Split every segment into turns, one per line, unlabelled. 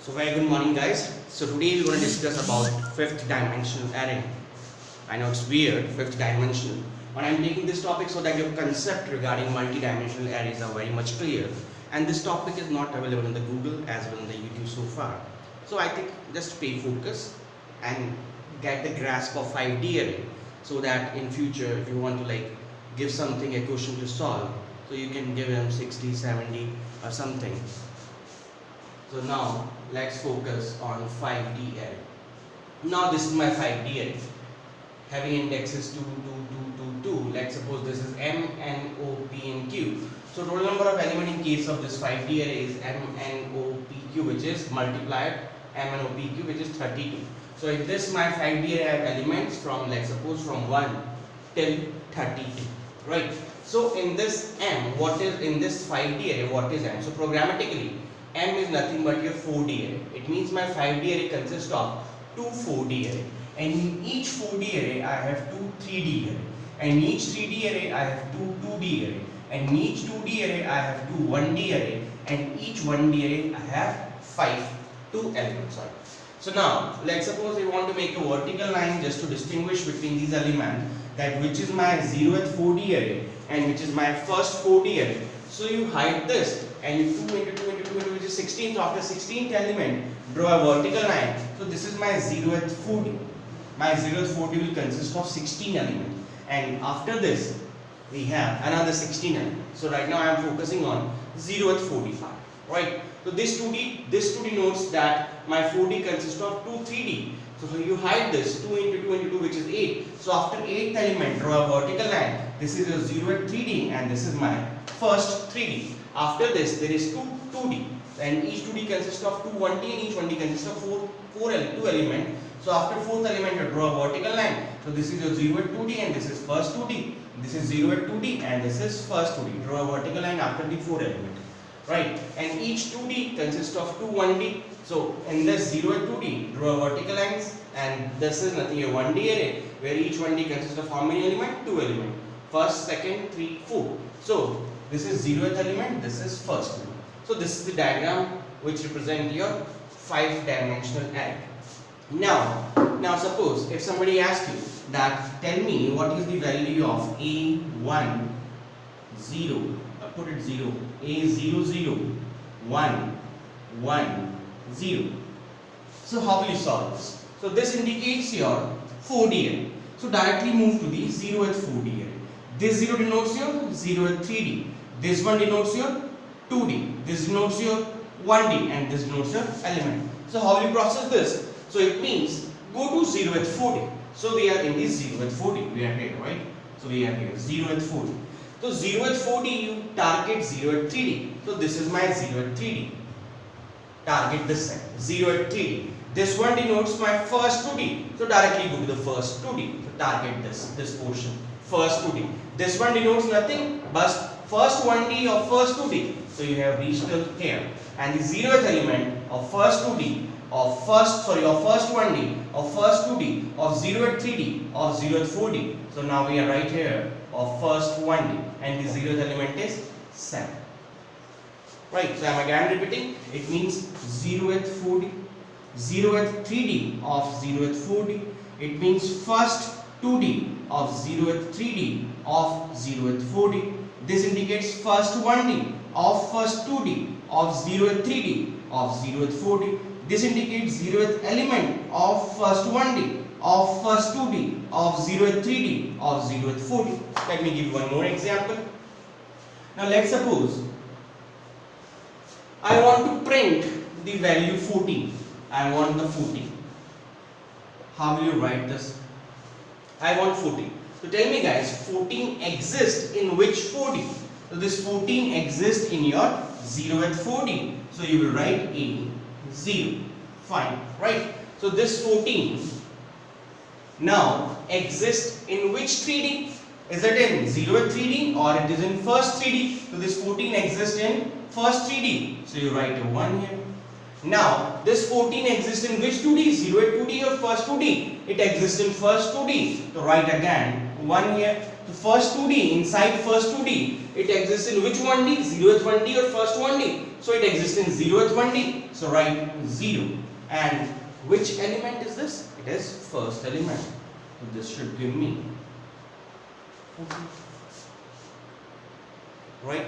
So very good morning guys. So today we're going to discuss about fifth dimensional array. I know it's weird, fifth dimensional, but I'm taking this topic so that your concept regarding multi-dimensional arrays are very much clear, and this topic is not available in the Google as well in the YouTube so far. So I think just pay focus and get the grasp of 5DArray so that in future if you want to give something a question to solve, so you can give them 60, 70 or something. So now let's focus on 5DArray. Now this is my 5DArray having indexes 2, 2, 2, 2, 2. Let's suppose this is M, N, O, P and Q. So total number of element in case of this 5DArray is M, N, O, P, Q, which is multiplied M, N, O, P, Q, which is 32. So in this my 5DArray have elements from, let's suppose, from 1 till 32, right? So in this M, what is in this 5DArray, what is M? So programmatically M is nothing but your 4D array. It means my 5D array consists of two 4D array, and in each 4D array I have two 3D array, and in each 3D array I have two 2D array, and in each 2D array I have two 1D array, and each 1D array I have two elements. So now let's suppose we want to make a vertical line just to distinguish between these elements, that which is my 0th 4D array and which is my first 4D array. So you hide this and you 2 into 2 into 2 into which is 16. So after 16th element, draw a vertical line. So this is my 0th 4D. My 0th 4D will consist of 16 elements, and after this we have another 16 elements. So right now I am focusing on 0th 4D part, right? So this 2D denotes that my 4D consists of two 3D. So you hide this 2 into 2 into 2, which is 8. So after 8th element, draw a vertical line. This is your 0th 3D and this is my first 3D. After this there is two 2D, and each 2D consists of two 1D and each 1D consists of two elements. So after 4th element you draw a vertical line. So this is your 0th 2D and this is first 2D. This is 0th 2D and this is first 2D. Draw a vertical line after the 4th element, right? And each 2D consists of two 1D. So in this 0th 2D, draw vertical lines, and this is nothing, a 1D array where each 1D consists of how many elements? Two elements. First, second, 3, 4. So this is 0th element, this is first element. So this is the diagram which represents your 5-dimensional array. Now suppose if somebody asks you that tell me what is the value of A1 0, put it 0, A0 0 1 1 0. So how will you solve this? So this indicates your 4D array. So directly move to the 0th 4D array. This 0 denotes your 0th 3D. This one denotes your 2D. This denotes your 1D, and this denotes your element. So how will you process this? So it means go to 0th 4D. So we are in the 0th 4D. We are here, right? So we are here 0th 4D. So 0th 4D you target 0th 3D. So this is my 0th 3D. Target this side, 0th 3D. This one denotes my first 2D. So directly go to the first 2D. So target this portion, first 2D. This one denotes nothing but first 1D or first 2D. So you have reached till here. And the 0th element of first 2D of first 1D of first 2D of 0th 3D of 0th 4D. So now we are right here of first 1D, and the 0th element is 7. Right, so I am again repeating, it means 0th 4D, 0th 3D of 0th 4D, it means first 2D of 0th 3D of 0th 4D. This indicates first 1D of first 2D of 0th 3D of 0th 4D. This indicates 0th element of first 1D of first 2D of 0th 3D of 0th 4D. Let me give one more example. Now let's suppose I want to print the value 14. I want the 14. How will you write this? I want 14. So tell me guys, 14 exists in which 4D? So this 14 exists in your 0th 4D. So you will write A 0. Fine, right? So this 14 now exists in which 3D? Is it in 0th 3D or it is in first 3D? So this 14 exists in first 3D. So you write a 1 here. Now this 14 exists in which 2D? 0th 2D or first 2D? It exists in first 2D. So write again 1 here. So first 2D, inside first 2D, it exists in which 1D? 0th 1D or first 1D? So it exists in 0th 1D. So write 0. And which element is this? It is first element. So this should give me, right?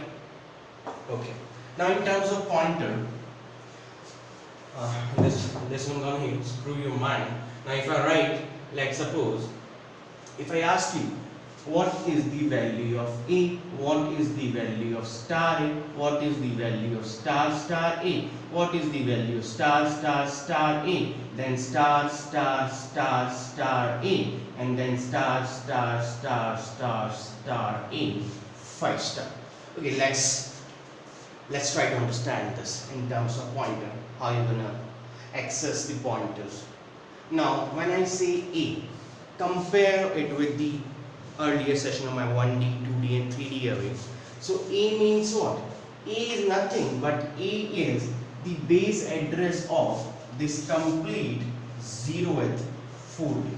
Okay. Now in terms of pointer, this one gonna screw your mind. Now if I write, like suppose, if I ask you, what is the value of A? What is the value of star A? What is the value of star star A? What is the value of star star star A? Then star star star star A, and then star star star star star A. 5 star. Okay, let's try to understand this in terms of pointer. How you're gonna access the pointers. Now, when I say A, compare it with the earlier session of my 1D, 2D and 3D array. So A means what? A is nothing but A is the base address of this complete 0th 4D.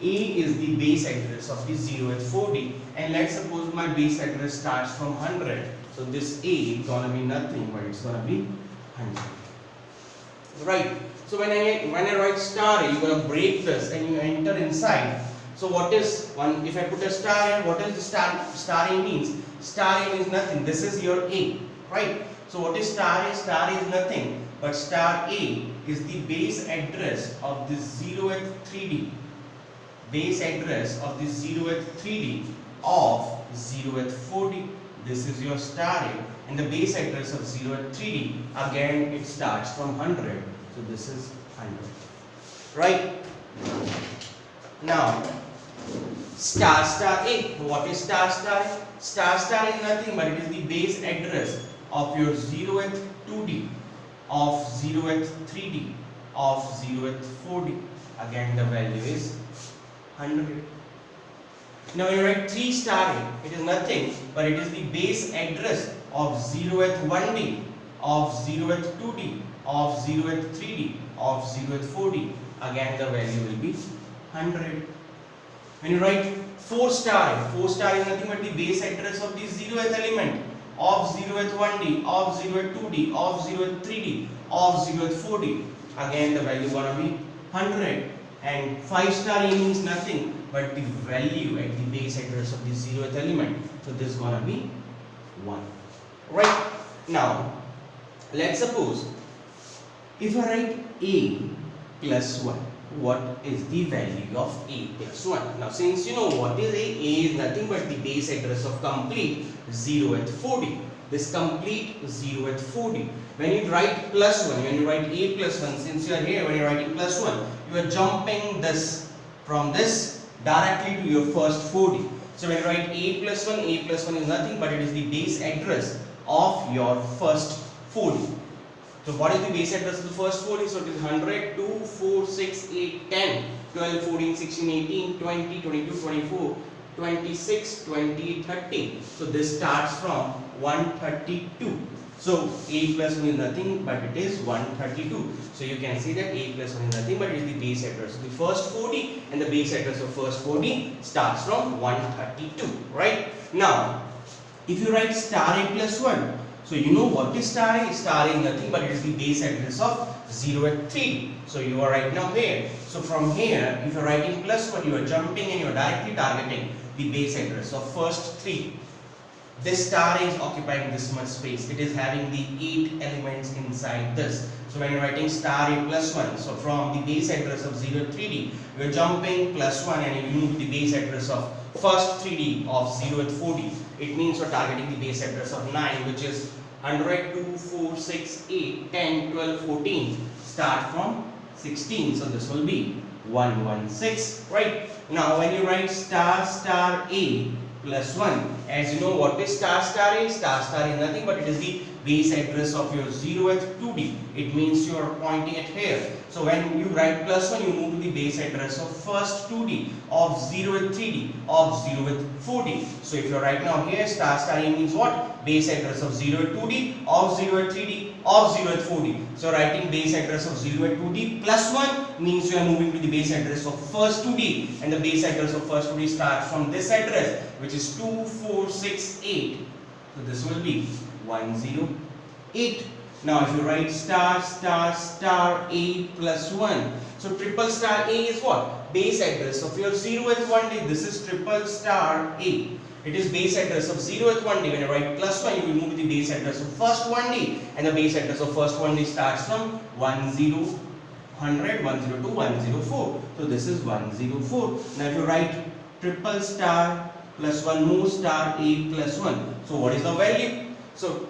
A is the base address of the 0th 4D, and let's suppose my base address starts from 100. So this A is gonna be nothing but it's gonna be 100. Right. So when I write star A, you're gonna break this and you enter inside. So what is one? If I put a star here, what is the star A means? Star A means nothing. This is your A, right? So what is star A? Star A is nothing, but star A is the base address of the 0th 3D. Base address of the 0th 3D of 0th 4D. This is your star A, and the base address of 0th 3D, again it starts from 100. So this is 100, right? Now star star A. What is star star A? Star star is nothing but it is the base address of your 0th 2D, of 0th 3D, of 0th 4D. Again the value is 100. Now when you write 3 star A, it is nothing but it is the base address of 0th 1D, of 0th 2D, of 0th 3D, of 0th 4D. Again the value will be 100. When you write 4 star A, 4 star is nothing but the base address of the 0th element of 0th 1D, of 0th 2D, of 0th 3D, of 0th 4D. Again the value gonna be 100. And 5 star A means nothing but the value at the base address of the 0th element. So this is gonna be 1. Right? Now let's suppose if I write A plus 1, what is the value of A plus 1? Now since you know what is A is nothing but the base address of complete 0th 4D. This complete 0th 4D. When you write plus 1, when you write A plus 1, since you are here, when you are writing plus 1, you are jumping this from this directly to your first 4D. So when you write A plus 1 is nothing but it is the base address of your first 4D. So what is the base address of the first 4D? So it is 100, 2, 4, 6, 8, 10, 12, 14, 16, 18, 20, 22, 24, 26, 28, 30. So this starts from 132. So A plus 1 is nothing but it is 132. So you can see that A plus 1 is nothing but it is the base address of the first 4D, and the base address of first 4D starts from 132. Right? Now, if you write star A plus 1, so you know what is star A? Star A is nothing but it is the base address of 0th 3D. So you are right now here. So from here, if you are writing plus 1, you are jumping and you are directly targeting the base address of first 3. This star A is occupying this much space. It is having the 8 elements inside this. So when you are writing star A plus 1, so from the base address of 0th 3D, you are jumping plus 1 and you move the base address of first 3D of 0th 4D. It means you are targeting the base address of 9, which is 100, 2, 4, 6, 8, 10, 12, 14. Start from 16. So this will be 116. Right? Now when you write star star A plus 1, as you know what is star star A? Star star is nothing but it is the base address of your 0th 2D. It means you are pointing at here. So when you write plus 1, you move to the base address of first 2D, of 0th 3D, of 0th 4D. So if you are right now here, star star A means what? base address of 0 at 2D, of 0 at 3D, of 0 at 4D. So writing base address of 0 at 2D plus 1 means you are moving to the base address of first 2D, and the base address of first 2D starts from this address, which is 2468. So this will be 108. Now if you write star star star A plus 1, so triple star A is what? Base address of your 0th 1D. This is triple star A. It is base address of 0th 1D. When you write plus 1, you will move to the base address of first 1D, and the base address of first 1D starts from 100, 102, 104. So this is 104. Now if you write triple star plus one more star A plus 1, so what is the value? So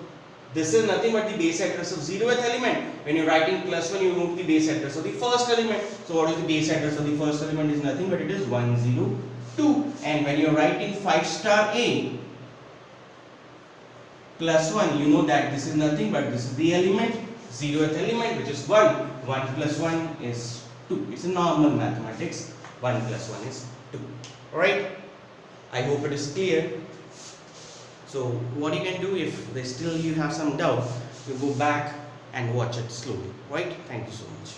this is nothing but the base address of 0th element. When you are writing plus 1, you move the base address of the first element. So what is the base address of the first element? Is nothing but it is 102. And when you are writing 5 star A plus 1, you know that this is nothing but this is the element, 0th element, which is 1. 1 plus 1 is 2. It's a normal mathematics. 1 plus 1 is 2. Alright? I hope it is clear. So what you can do, if still you have some doubt, you go back and watch it slowly. Right? Thank you so much.